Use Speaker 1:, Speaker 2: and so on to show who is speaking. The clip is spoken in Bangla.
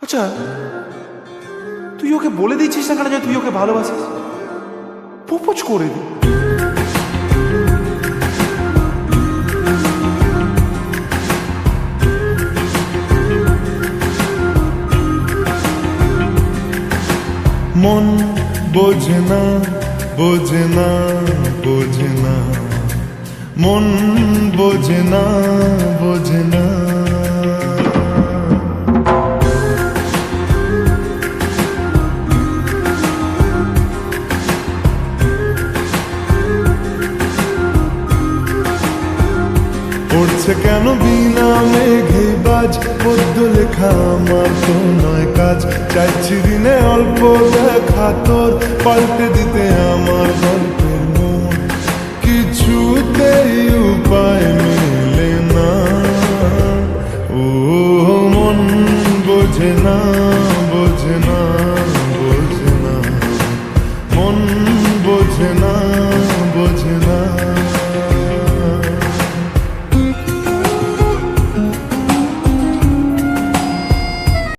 Speaker 1: আচ্ছা, তুই ওকে বলে দিচ্ছিস না কেন যে তুই ওকে ভালোবাসিস? প্রপোজ করে দি।
Speaker 2: মন বোঝে না, বোঝে না, বোঝে না, মন বোঝে না, বোঝে না। পড়ছে কেন বিনা মেঘে বাজ, পদ্য লেখা আমার তো নয় কাজ। চাইছি দিনে অল্প দেখা তোর, পাল্টে দিতে আমার গল্পের মন। কিছুতেই উপায় মেলে না, ও মন বোঝে না।